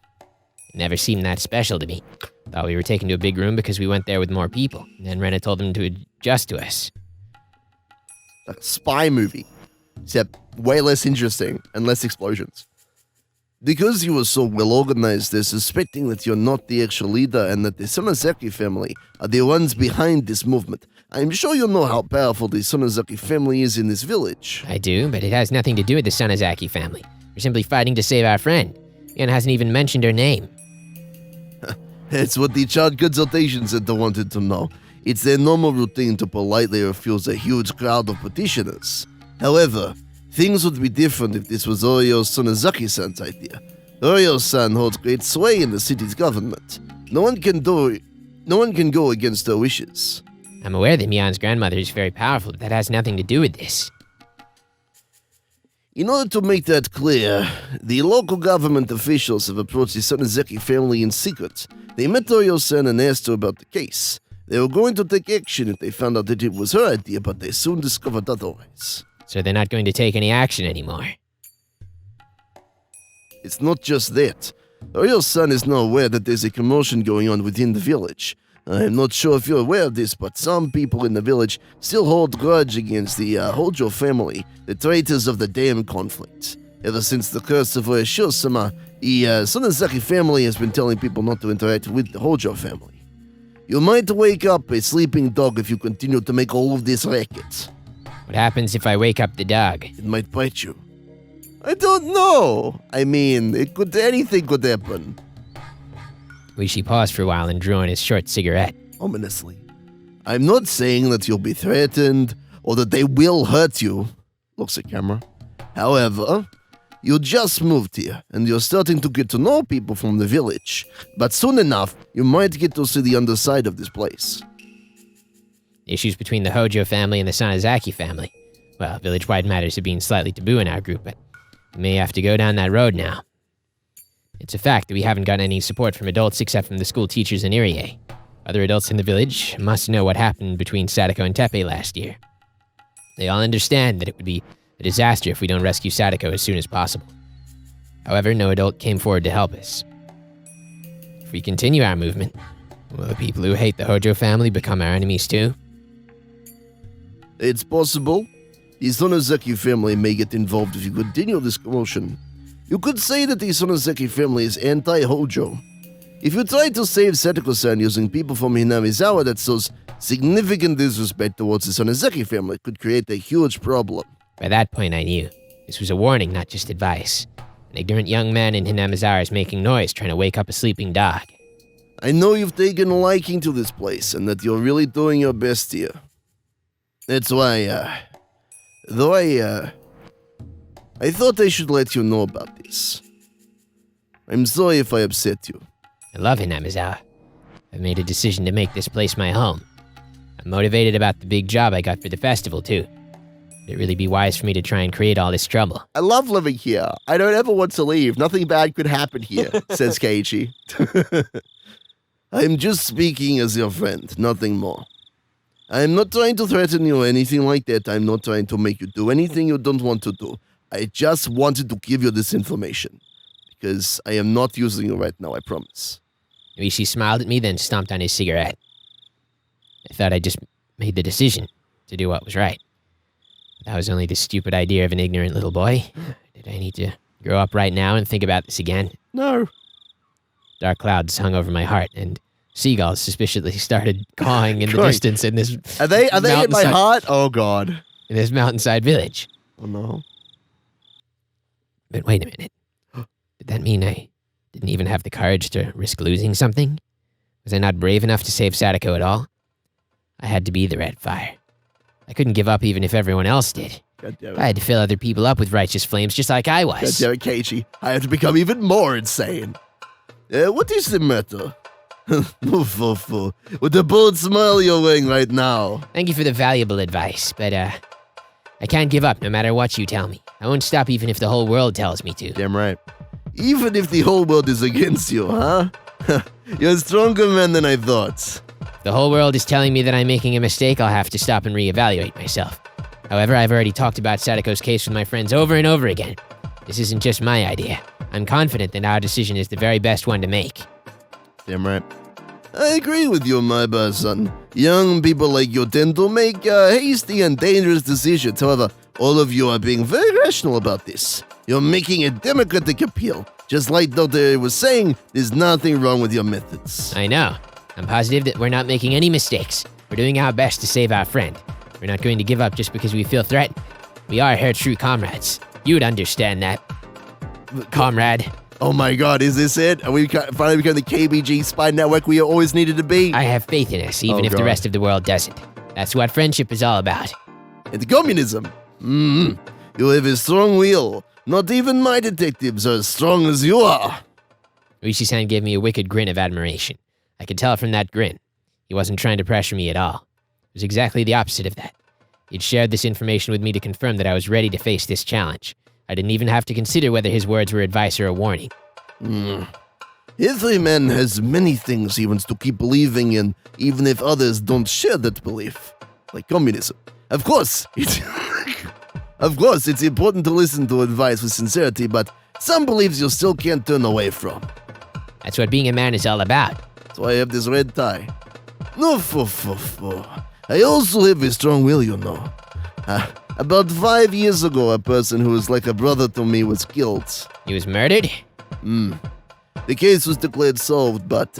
It never seemed that special to me. Thought we were taken to a big room because we went there with more people. And then Rena told them to adjust to us. Like a spy movie, except way less interesting and less explosions. Because you were so well organized, they're suspecting that you're not the actual leader and that the Sonozaki family are the ones behind this movement. I'm sure you know how powerful the Sonozaki family is in this village. I do, but it has nothing to do with the Sonozaki family. We're simply fighting to save our friend. Ian hasn't even mentioned her name. That's what the Child Consultation Center wanted to know. It's their normal routine to politely refuse a huge crowd of petitioners. However, things would be different if this was Oryo Sonozaki-san's idea. Oryo-san holds great sway in the city's government. No one can go against her wishes. I'm aware that Mion's grandmother is very powerful, but that has nothing to do with this. In order to make that clear, the local government officials have approached the Sonozaki family in secret. They met Oryo-san and asked her about the case. They were going to take action if they found out that it was her idea, but they soon discovered otherwise. So they're not going to take any action anymore. It's not just that. Oryo-san is now aware that there's a commotion going on within the village. I'm not sure if you're aware of this, but some people in the village still hold grudge against the Hojo family, the traitors of the dam conflict. Ever since the curse of Ueshiyo-sama, the Sonozaki family has been telling people not to interact with the Hojo family. You might wake up a sleeping dog if you continue to make all of this racket. What happens if I wake up the dog? It might bite you. I don't know. I mean, anything could happen. She paused for a while and drew on his short cigarette. Ominously. I'm not saying that you'll be threatened or that they will hurt you. Looks at camera. However, you just moved here and you're starting to get to know people from the village. But soon enough, you might get to see the underside of this place. Issues between the Hojo family and the Sonozaki family. Well, village-wide matters have been slightly taboo in our group, but we may have to go down that road now. It's a fact that we haven't gotten any support from adults except from the school teachers in Irie. Other adults in the village must know what happened between Satoko and Tepe last year. They all understand that it would be a disaster if we don't rescue Satoko as soon as possible. However, no adult came forward to help us. If we continue our movement, will the people who hate the Hojo family become our enemies too? It's possible. The Sonozaki family may get involved if you continue this commotion. You could say that the Sonozaki family is anti-Hojo. If you try to save Satoko-san using people from Hinamizawa that shows significant disrespect towards the Sonozaki family, it could create a huge problem. By that point, I knew. This was a warning, not just advice. An ignorant young man in Hinamizawa is making noise, trying to wake up a sleeping dog. I know you've taken a liking to this place and that you're really doing your best here. That's why, I thought I should let you know about this. I'm sorry if I upset you. I love Hinamizawa. I've made a decision to make this place my home. I'm motivated about the big job I got for the festival, too. Would it really be wise for me to try and create all this trouble? I love living here. I don't ever want to leave. Nothing bad could happen here, says Keiichi. I'm just speaking as your friend, nothing more. I'm not trying to threaten you or anything like that. I'm not trying to make you do anything you don't want to do. I just wanted to give you this information. Because I am not using it right now, I promise. Keiichi smiled at me, then stomped on his cigarette. I thought I just made the decision to do what was right. That was only the stupid idea of an ignorant little boy. Did I need to grow up right now and think about this again? No. Dark clouds hung over my heart, and seagulls suspiciously started cawing in the distance in this Are they in my heart? Oh, God. In this mountainside village. Oh, no. But wait a minute. Did that mean I didn't even have the courage to risk losing something? Was I not brave enough to save Satoko at all? I had to be the red fire. I couldn't give up even if everyone else did. God damn it. I had to fill other people up with righteous flames just like I God was. damn it, Keiichi. I have to become even more insane. What is the matter? With the bold smile you're wearing right now. Thank you for the valuable advice, but I can't give up no matter what you tell me. I won't stop even if the whole world tells me to. Damn right. Even if the whole world is against you, huh? You're a stronger man than I thought. If the whole world is telling me that I'm making a mistake, I'll have to stop and reevaluate myself. However, I've already talked about Satoko's case with my friends over and over again. This isn't just my idea. I'm confident that our decision is the very best one to make. Damn right. I agree with you, my boy, son. Young people like you tend to make hasty and dangerous decisions. However, all of you are being very rational about this. You're making a democratic appeal. Just like Dr. was saying, there's nothing wrong with your methods. I know. I'm positive that we're not making any mistakes. We're doing our best to save our friend. We're not going to give up just because we feel threatened. We are her true comrades. You'd understand that. Comrade. Oh my God, is this it? Are we finally become the KBG spy network we always needed to be? I have faith in us, even if the rest of the world doesn't. That's what friendship is all about. And communism. You have a strong will. Not even my detectives are as strong as you are. Rishi-san gave me a wicked grin of admiration. I could tell from that grin. He wasn't trying to pressure me at all. It was exactly the opposite of that. He'd shared this information with me to confirm that I was ready to face this challenge. I didn't even have to consider whether his words were advice or a warning. Every man has many things he wants to keep believing in, even if others don't share that belief. Like communism. Of course, it's important to listen to advice with sincerity, but some beliefs you still can't turn away from. That's what being a man is all about. That's why I have this red tie. No, I also have a strong will, you know. About 5 years ago, a person who was like a brother to me was killed. He was murdered? The case was declared solved, but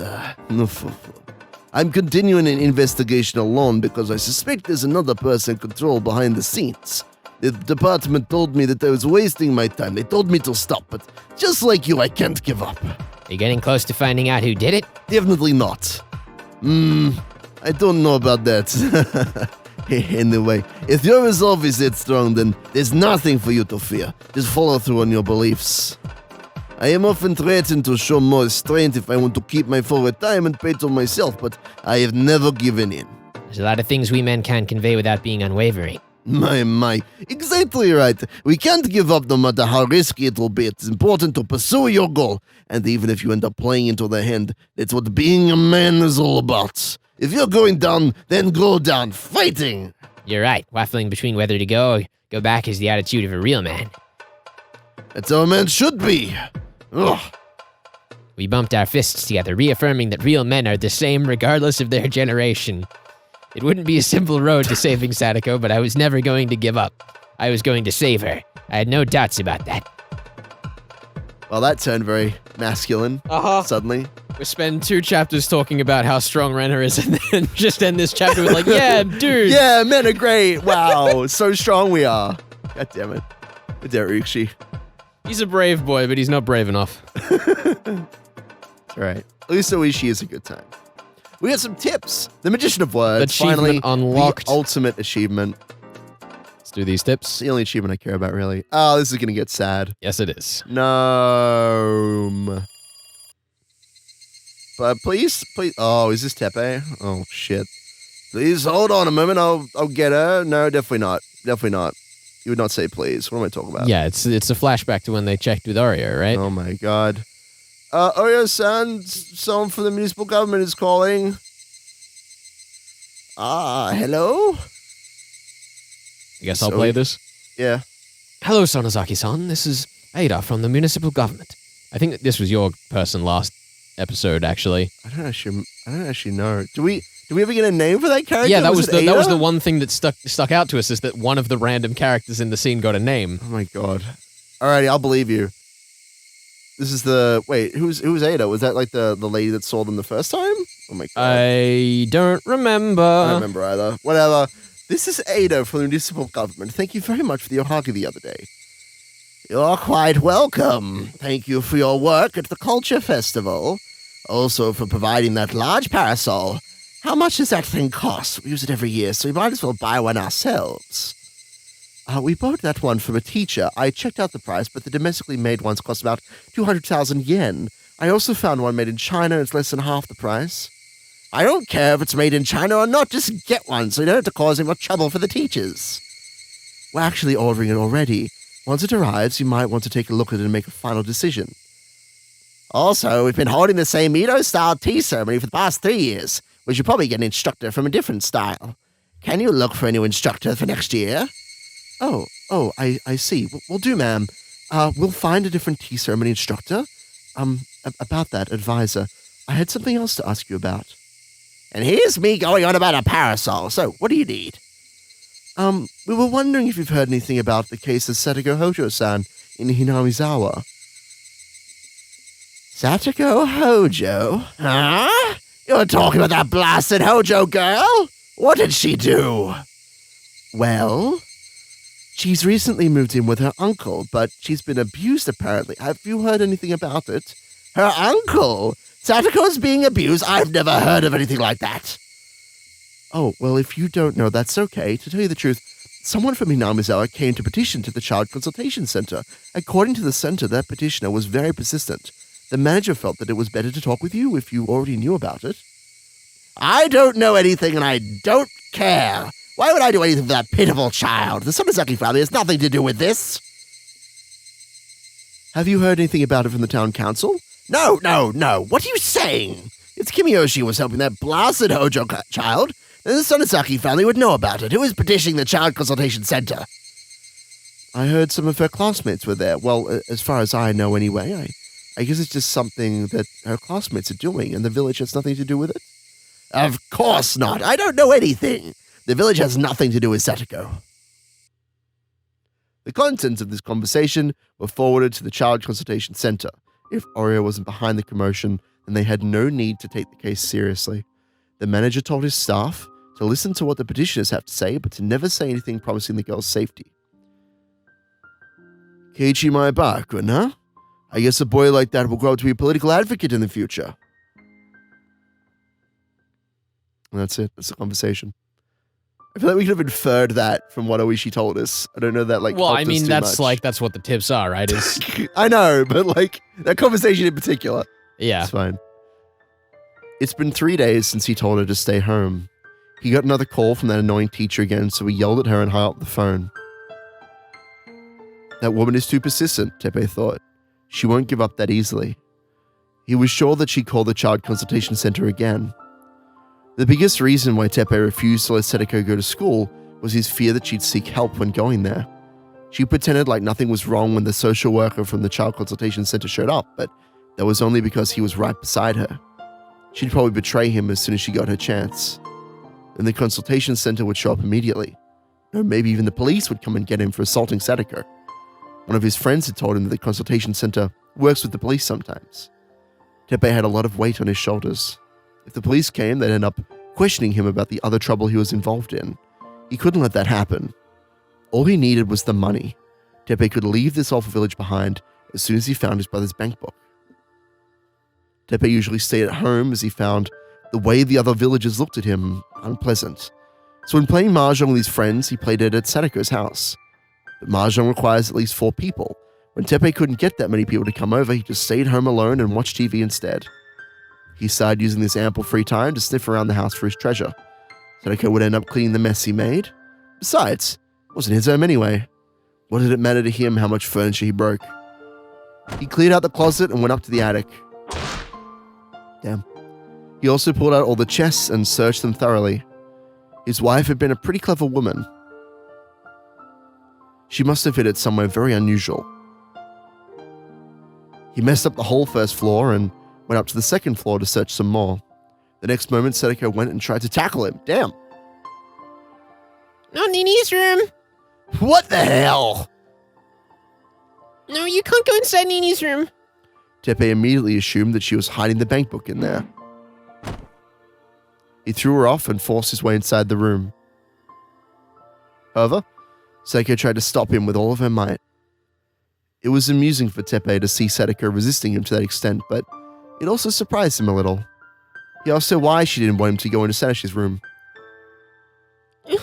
I'm continuing an investigation alone because I suspect there's another person in control behind the scenes. The department told me that I was wasting my time. They told me to stop, but just like you, I can't give up. Are you getting close to finding out who did it? Definitely not. I don't know about that. Anyway, if your resolve is that strong, then there's nothing for you to fear. Just follow through on your beliefs. I am often threatened to show more strength if I want to keep my full retirement paid to myself, but I have never given in. There's a lot of things we men can't convey without being unwavering. My. Exactly right. We can't give up no matter how risky it will be. It's important to pursue your goal. And even if you end up playing into their hand, that's what being a man is all about. If you're going down, then go down, fighting. You're right. Waffling between whether to go or go back is the attitude of a real man. That's how a man should be. Ugh. We bumped our fists together, reaffirming that real men are the same regardless of their generation. It wouldn't be a simple road to saving Satoko, but I was never going to give up. I was going to save her. I had no doubts about that. Well, that turned very masculine suddenly. We spend 2 chapters talking about how strong Renner is and then just end this chapter with like, yeah, dude. Yeah, men are great. Wow, so strong we are. God damn it. Good there, Higurashi. He's a brave boy, but he's not brave enough. That's right. At least Oishi is a good time. We got some tips. The Magician of Words. Achievement finally, unlocked. The ultimate achievement. Let's do these tips. It's the only achievement I care about, really. Oh, this is going to get sad. Yes, it is. No. But please. Oh, is this Tepe? Oh, shit. Please hold on a moment. I'll get her. No, definitely not. Definitely not. You would not say please. What am I talking about? Yeah, it's a flashback to when they checked with Oreo, right? Oh, my God. Oreo-san, someone from the municipal government is calling. Hello? I guess I'll play this. Yeah. Hello, Sonozaki-san. This is Ada from the municipal government. I think that this was your person last episode, actually. I don't actually know. Do we ever get a name for that character? Yeah, that was Ada? the one thing that stuck out to us, is that one of the random characters in the scene got a name. Oh my God. Alrighty, I'll believe you. This is the who's Ada? Was that like the lady that saw them the first time? Oh my God. I don't remember. I don't remember either. Whatever. This is Ada from the municipal government. Thank you very much for the ohagi the other day. You're quite welcome. Thank you for your work at the Culture Festival. Also for providing that large parasol. How much does that thing cost? We use it every year, so we might as well buy one ourselves. We bought that one from a teacher. I checked out the price, but the domestically made ones cost about 200,000 yen. I also found one made in China. It's less than half the price. I don't care if it's made in China or not. Just get one so you don't have to cause any more trouble for the teachers. We're actually ordering it already. Once it arrives, you might want to take a look at it and make a final decision. Also, we've been holding the same Edo-style tea ceremony for the past 3 years. We should probably get an instructor from a different style. Can you look for a new instructor for next year? Oh, I see. We'll do, ma'am. We'll find a different tea ceremony instructor. About that, advisor, I had something else to ask you about. And here's me going on about a parasol. So, what do you need? We were wondering if you've heard anything about the case of Satoko Hojo-san in Hinamizawa. Satoko Hojo? Huh? You're talking about that blasted Hojo girl? What did she do? Well, she's recently moved in with her uncle, but she's been abused apparently. Have you heard anything about it? Her uncle? Satoko's being abused? I've never heard of anything like that. Oh, well, if you don't know, that's okay. To tell you the truth, someone from Hinamizawa came to petition to the Child Consultation Center. According to the center, that petitioner was very persistent. The manager felt that it was better to talk with you if you already knew about it. I don't know anything and I don't care. Why would I do anything for that pitiful child? The Sonozaki family has nothing to do with this. Have you heard anything about it from the town council? No. What are you saying? It's Kimiyoshi was helping that blasted Hojo child, and the Sonozaki family would know about it. Who is petitioning the Child Consultation Center? I heard some of her classmates were there. Well, as far as I know anyway, I guess it's just something that her classmates are doing, and the village has nothing to do with it. Of course not. I don't know anything. The village has nothing to do with Satoko. The contents of this conversation were forwarded to the Child Consultation Center. If Oreo wasn't behind the commotion, then they had no need to take the case seriously. The manager told his staff to listen to what the petitioners have to say, but to never say anything promising the girl's safety. Keiichi Maebakun, huh? I guess a boy like that will grow up to be a political advocate in the future. And that's it. That's the conversation. I feel like we could have inferred that from what Oishi told us. I don't know that, like, well, I helped mean, us too that's much. that's what the tips are, right? Is I know, but, like, that conversation in particular. yeah. It's fine. It's been 3 days since he told her to stay home. He got another call from that annoying teacher again, so he yelled at her and hung up the phone. That woman is too persistent, Tepe thought. She won't give up that easily. He was sure that she'd call the Child Consultation Center again. The biggest reason why Tepe refused to let Satoko go to school was his fear that she'd seek help when going there. She pretended like nothing was wrong when the social worker from the Child Consultation Center showed up, but that was only because he was right beside her. She'd probably betray him as soon as she got her chance. Then the consultation center would show up immediately. No, maybe even the police would come and get him for assaulting Satoko. One of his friends had told him that the consultation center works with the police sometimes. Teppei had a lot of weight on his shoulders. If the police came, they'd end up questioning him about the other trouble he was involved in. He couldn't let that happen. All he needed was the money. Teppei could leave this awful village behind as soon as he found his brother's bank book. Teppei usually stayed at home as he found the way the other villagers looked at him unpleasant. So when playing mahjong with his friends, he played it at Satoko's house. But mahjong requires at least 4 people. When Teppei couldn't get that many people to come over, he just stayed home alone and watched TV instead. He started using this ample free time to sniff around the house for his treasure. Satoko would end up cleaning the mess he made. Besides, it wasn't his home anyway. What did it matter to him how much furniture he broke? He cleared out the closet and went up to the attic. Damn. He also pulled out all the chests and searched them thoroughly. His wife had been a pretty clever woman. She must have hid it somewhere very unusual. He messed up the whole first floor and went up to the second floor to search some more. The next moment, Satoko went and tried to tackle him. Damn. Not Nini's room. What the hell? No, you can't go inside Nini's room. Teppei immediately assumed that she was hiding the bank book in there. He threw her off and forced his way inside the room. However, Satoko tried to stop him with all of her might. It was amusing for Teppei to see Satoko resisting him to that extent, but it also surprised him a little. He asked her why she didn't want him to go into Satoshi's room. The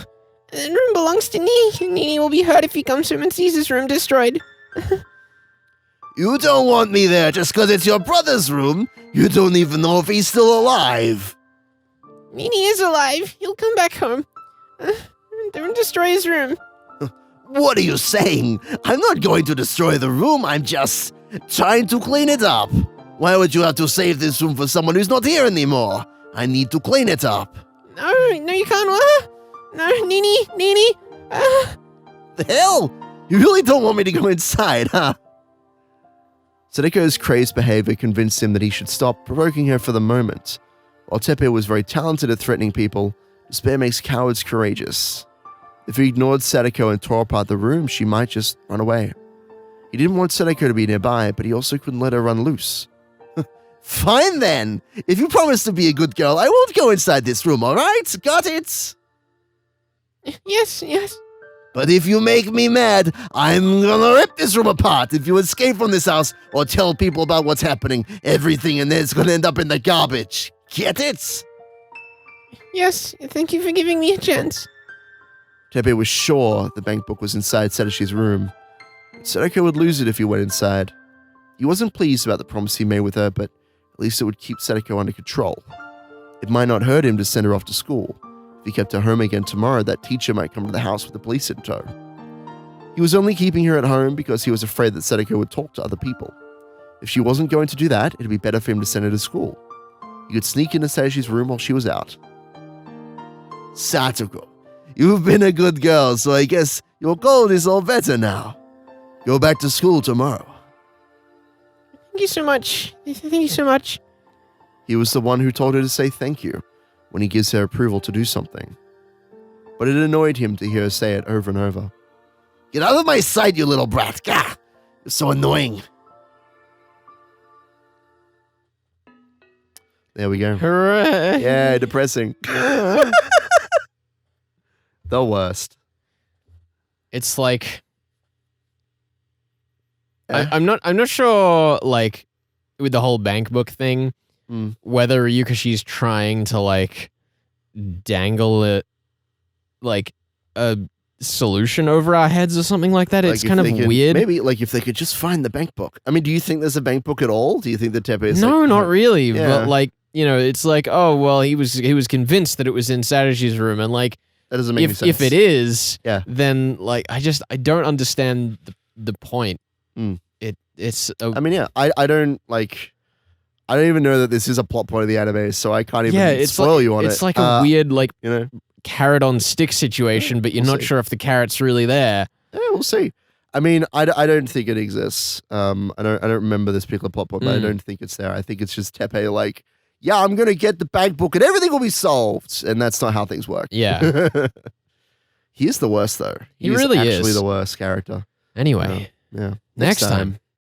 room belongs to Nini. Nini will be hurt if he comes home and sees his room destroyed. You don't want me there just because it's your brother's room. You don't even know if he's still alive. Nini is alive. He'll come back home. Don't destroy his room. What are you saying? I'm not going to destroy the room. I'm just trying to clean it up. Why would you have to save this room for someone who's not here anymore? I need to clean it up. No, you can't. What? No, Nini. The hell? You really don't want me to go inside, huh? Satoko's crazed behavior convinced him that he should stop provoking her for the moment. While Teppei was very talented at threatening people, despair makes cowards courageous. If he ignored Satoko and tore apart the room, she might just run away. He didn't want Satoko to be nearby, but he also couldn't let her run loose. Fine then! If you promise to be a good girl, I won't go inside this room, alright? Got it? Yes. But if you make me mad, I'm gonna rip this room apart. If you escape from this house or tell people about what's happening, everything in there's gonna end up in the garbage. Get it? Yes, thank you for giving me a chance. Teppei was sure the bank book was inside Satoshi's room. Satoko would lose it if he went inside. He wasn't pleased about the promise he made with her, but at least it would keep Satoko under control. It might not hurt him to send her off to school. If he kept her home again tomorrow, that teacher might come to the house with the police in tow. He was only keeping her at home because he was afraid that Satoko would talk to other people. If she wasn't going to do that, it'd be better for him to send her to school. He could sneak into Satoshi's room while she was out. Satoko, you've been a good girl, so I guess your cold is all better now. Go back to school tomorrow. Thank you so much. Thank you so much. He was the one who told her to say thank you when he gives her approval to do something. But it annoyed him to hear her say it over and over. Get out of my sight, you little brat. Gah! You're so annoying. There we go. Hooray. Yeah, depressing. The worst. It's like I'm not sure, like, with the whole bank book thing, whether Ryukashi's trying to, like, dangle it, like, a solution over our heads or something like that. It's kind of weird. Maybe, like, if they could just find the bank book. I mean, do you think there's a bank book at all? Do you think that Teppei is No, like, not really. Yeah. But, like, you know, it's like, oh, well, he was convinced that it was in Satoshi's room, and, like, that doesn't make any sense. If it is, yeah, then, like, I don't understand the point. It's. I mean, yeah, I don't even know that this is a plot point of the anime, so I can't even spoil you on it. It's like a weird, like, you know, carrot on stick situation, but you're not sure if the carrot's really there. Yeah, we'll see. I mean, I don't think it exists. I don't remember this particular plot point, but I don't think it's there. I think it's just Teppei like, yeah, I'm gonna get the bank book and everything will be solved, and that's not how things work. Yeah. He is the worst though. He really actually is. the worst character. Anyway, Yeah. next time.